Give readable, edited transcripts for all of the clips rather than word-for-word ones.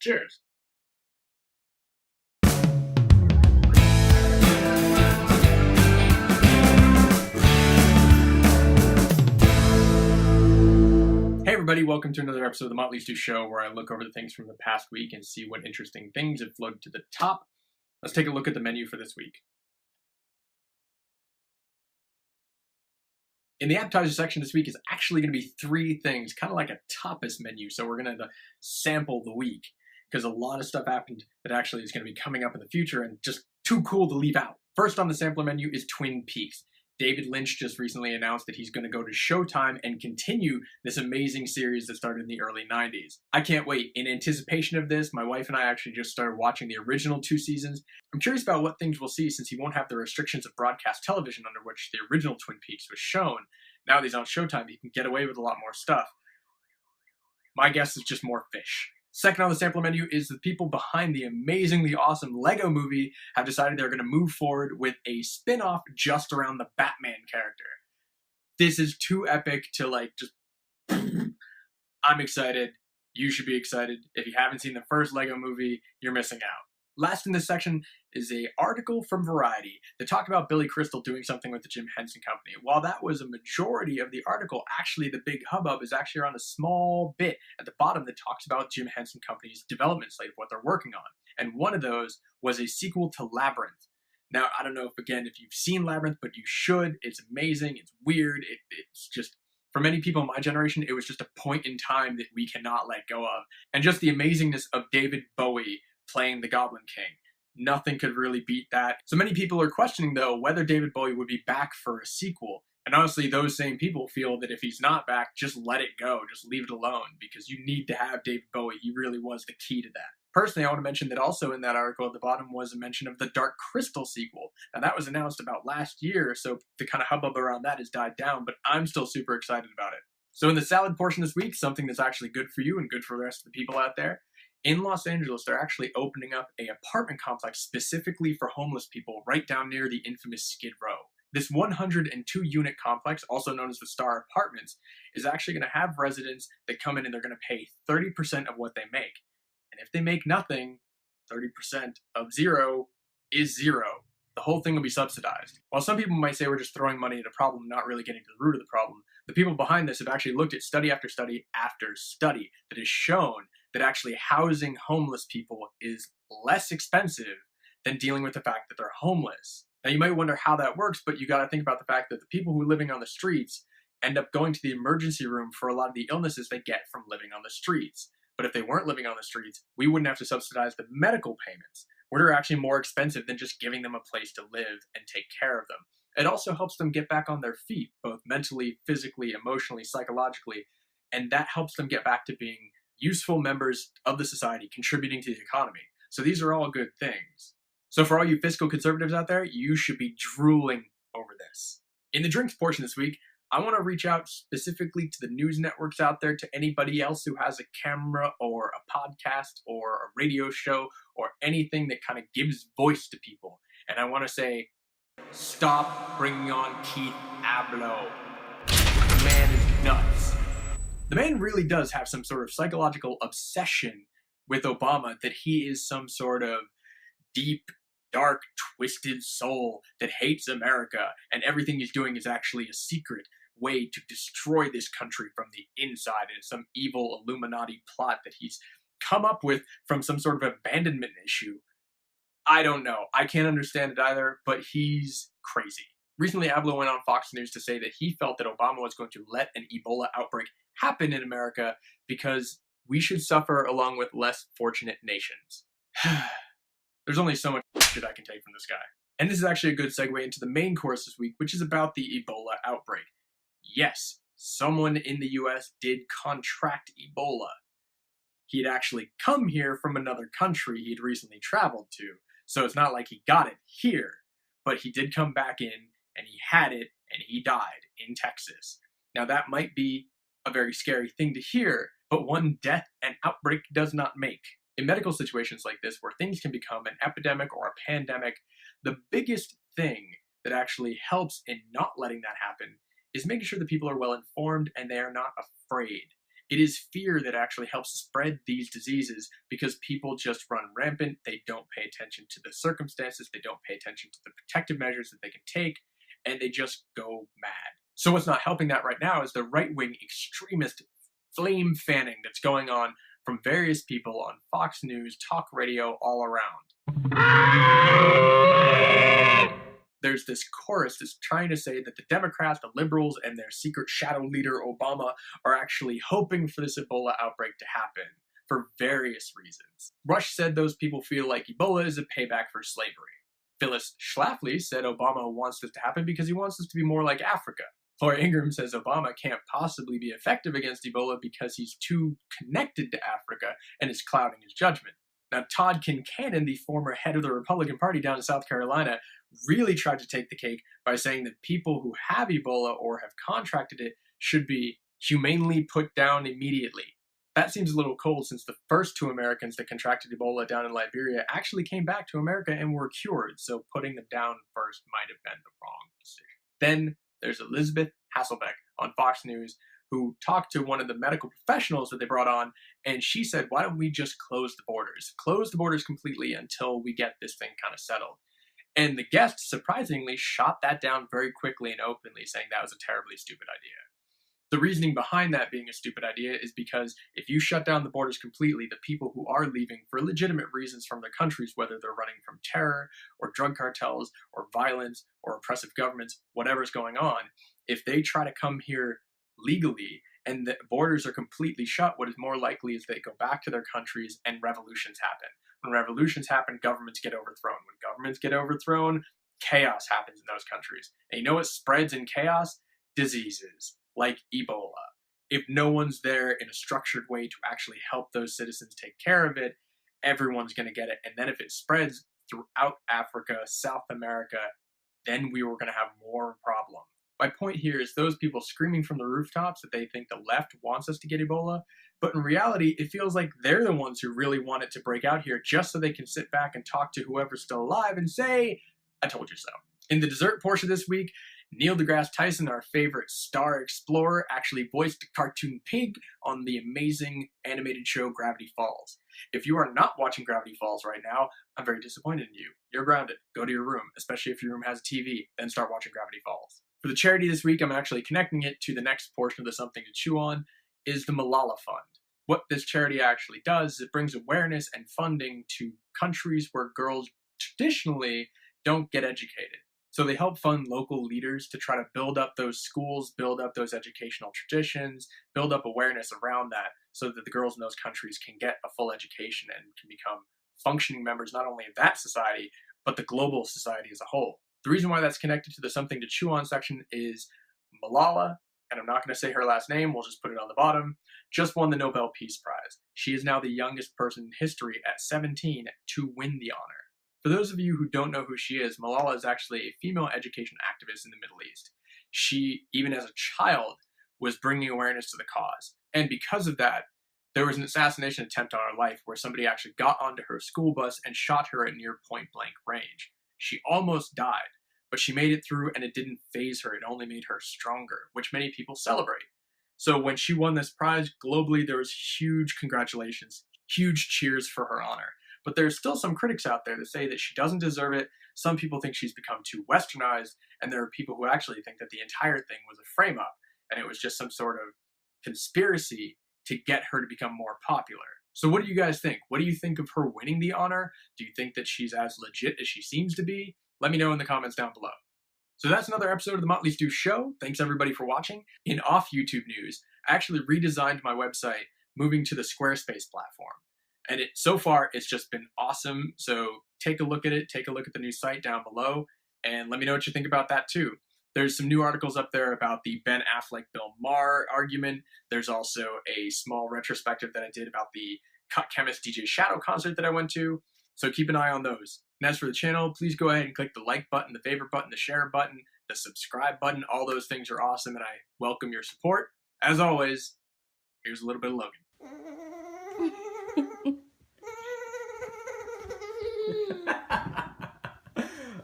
Cheers. Hey everybody, welcome to another episode of the Motley Stew Show, where I look over the things from the past week and see what interesting things have floated to the top. Let's take a look at the menu for this week. In the appetizer section this week is actually going to be three things, kind of like a tapas menu. So we're going to sample the week because a lot of stuff happened that actually is going to be coming up in the future and just too cool to leave out. First on the sampler menu is Twin Peaks. David Lynch just recently announced that he's going to go to Showtime and continue this amazing series that started in the early 90s. I can't wait. In anticipation of this, my wife and I actually just started watching the original 2 seasons. I'm curious about what things we'll see since he won't have the restrictions of broadcast television under which the original Twin Peaks was shown. Now that he's on Showtime, he can get away with a lot more stuff. My guess is just more fish. Second on the sampler menu is the people behind the amazingly awesome Lego movie have decided they're going to move forward with a spin-off just around the Batman character. This is too epic to just... I'm excited. You should be excited. If you haven't seen the first Lego movie, you're missing out. Last in this section is an article from Variety that talked about Billy Crystal doing something with the Jim Henson Company. While that was a majority of the article, actually the big hubbub is actually around a small bit at the bottom that talks about Jim Henson Company's development slate of what they're working on. And one of those was a sequel to Labyrinth. Now, I don't know if you've seen Labyrinth, but you should. It's amazing. It's weird. It's just... For many people in my generation, it was just a point in time that we cannot let go of. And just the amazingness of David Bowie playing the Goblin King. Nothing could really beat that. So many people are questioning, though, whether David Bowie would be back for a sequel. And honestly, those same people feel that if he's not back, just let it go. Just leave it alone, because you need to have David Bowie. He really was the key to that. Personally, I want to mention that also in that article at the bottom was a mention of the Dark Crystal sequel. Now, that was announced about last year, so the kind of hubbub around that has died down, but I'm still super excited about it. So in the salad portion this week, something that's actually good for you and good for the rest of the people out there. In Los Angeles, they're actually opening up an apartment complex specifically for homeless people right down near the infamous Skid Row. This 102-unit complex, also known as the Star Apartments, is actually going to have residents that come in and they're going to pay 30% of what they make. And if they make nothing, 30% of zero is zero. The whole thing will be subsidized. While some people might say we're just throwing money at a problem, not really getting to the root of the problem, the people behind this have actually looked at study after study after study that has shown that actually housing homeless people is less expensive than dealing with the fact that they're homeless. Now, you might wonder how that works, but you got to think about the fact that the people who are living on the streets end up going to the emergency room for a lot of the illnesses they get from living on the streets. But if they weren't living on the streets, we wouldn't have to subsidize the medical payments, which are actually more expensive than just giving them a place to live and take care of them. It also helps them get back on their feet, both mentally, physically, emotionally, psychologically, and that helps them get back to being useful members of the society, contributing to the economy. So these are all good things. So for all you fiscal conservatives out there, you should be drooling over this. In the drinks portion this week, I want to reach out specifically to the news networks out there, to anybody else who has a camera or a podcast or a radio show or anything that kind of gives voice to people. And I want to say, stop bringing on Keith Abloh. The man is nuts. The man really does have some sort of psychological obsession with Obama, that he is some sort of deep, dark, twisted soul that hates America, and everything he's doing is actually a secret way to destroy this country from the inside, and some evil Illuminati plot that he's come up with from some sort of abandonment issue. I don't know. I can't understand it either, but he's crazy. Recently, Abloh went on Fox News to say that he felt that Obama was going to let an Ebola outbreak happen in America because we should suffer along with less fortunate nations. There's only so much shit I can take from this guy. And this is actually a good segue into the main course this week, which is about the Ebola outbreak. Yes, someone in the US did contract Ebola. He had actually come here from another country he'd recently traveled to, so it's not like he got it here, but he did come back in, and he had it, and he died in Texas. Now that might be a very scary thing to hear, but one death an outbreak does not make. In medical situations like this, where things can become an epidemic or a pandemic, the biggest thing that actually helps in not letting that happen is making sure that people are well informed and they are not afraid. It is fear that actually helps spread these diseases because people just run rampant. They don't pay attention to the circumstances. They don't pay attention to the protective measures that they can take, and they just go mad. So what's not helping that right now is the right-wing extremist flame fanning that's going on from various people on Fox News, talk radio, all around. There's this chorus that's trying to say that the Democrats, the liberals, and their secret shadow leader, Obama, are actually hoping for this Ebola outbreak to happen for various reasons. Rush said those people feel like Ebola is a payback for slavery. Phyllis Schlafly said Obama wants this to happen because he wants this to be more like Africa. Laura Ingraham says Obama can't possibly be effective against Ebola because he's too connected to Africa and is clouding his judgment. Now, Todd Kincannon, the former head of the Republican Party down in South Carolina, really tried to take the cake by saying that people who have Ebola or have contracted it should be humanely put down immediately. That seems a little cold since the first 2 Americans that contracted Ebola down in Liberia actually came back to America and were cured, so putting them down first might have been the wrong decision. Then there's Elizabeth Hasselbeck on Fox News, who talked to one of the medical professionals that they brought on, and she said, why don't we just close the borders? Close the borders completely until we get this thing kind of settled. And the guest, surprisingly, shot that down very quickly and openly, saying that was a terribly stupid idea. The reasoning behind that being a stupid idea is because if you shut down the borders completely, the people who are leaving for legitimate reasons from their countries, whether they're running from terror or drug cartels or violence or oppressive governments, whatever's going on, if they try to come here legally and the borders are completely shut, what is more likely is they go back to their countries and revolutions happen. When revolutions happen, governments get overthrown. When governments get overthrown, chaos happens in those countries. And you know what spreads in chaos? Diseases like Ebola. If no one's there in a structured way to actually help those citizens take care of it, everyone's going to get it. And then if it spreads throughout Africa, South America, then we were going to have more problems. My point here is those people screaming from the rooftops that they think the left wants us to get Ebola, but in reality, it feels like they're the ones who really want it to break out here just so they can sit back and talk to whoever's still alive and say, I told you so. In the dessert portion this week, Neil deGrasse Tyson, our favorite star explorer, actually voiced a cartoon pig on the amazing animated show Gravity Falls. If you are not watching Gravity Falls right now, I'm very disappointed in you. You're grounded. Go to your room, especially if your room has a TV, then start watching Gravity Falls. For the charity this week, I'm actually connecting it to the next portion of the Something to Chew On, is the Malala Fund. What this charity actually does is it brings awareness and funding to countries where girls traditionally don't get educated. So they help fund local leaders to try to build up those schools, build up those educational traditions, build up awareness around that so that the girls in those countries can get a full education and can become functioning members not only of that society, but the global society as a whole. The reason why that's connected to the Something to Chew On section is Malala, and I'm not going to say her last name, we'll just put it on the bottom, just won the Nobel Peace Prize. She is now the youngest person in history at 17 to win the honor. For those of you who don't know who she is, Malala is actually a female education activist in the Middle East. She, even as a child, was bringing awareness to the cause. And because of that, there was an assassination attempt on her life where somebody actually got onto her school bus and shot her at near point-blank range. She almost died, but she made it through and it didn't faze her. It only made her stronger, which many people celebrate. So when she won this prize, globally there was huge congratulations, huge cheers for her honor. But there's still some critics out there that say that she doesn't deserve it. Some people think she's become too westernized, and there are people who actually think that the entire thing was a frame-up, and it was just some sort of conspiracy to get her to become more popular. So what do you guys think? What do you think of her winning the honor? Do you think that she's as legit as she seems to be? Let me know in the comments down below. So that's another episode of the Motley Stew Show. Thanks everybody for watching. In off YouTube news, I actually redesigned my website, moving to the Squarespace platform. And so far, it's just been awesome. So take a look at it. Take a look at the new site down below. And let me know what you think about that too. There's some new articles up there about the Ben Affleck-Bill Maher argument. There's also a small retrospective that I did about the Cut Chemist DJ Shadow concert that I went to. So keep an eye on those. And as for the channel, please go ahead and click the like button, the favorite button, the share button, the subscribe button. All those things are awesome and I welcome your support. As always, here's a little bit of Logan.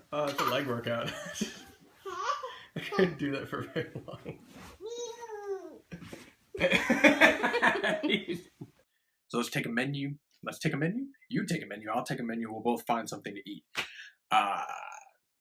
Oh, it's a leg workout. I couldn't do that for very long. So let's take a menu. Let's take a menu. You take a menu. I'll take a menu. We'll both find something to eat.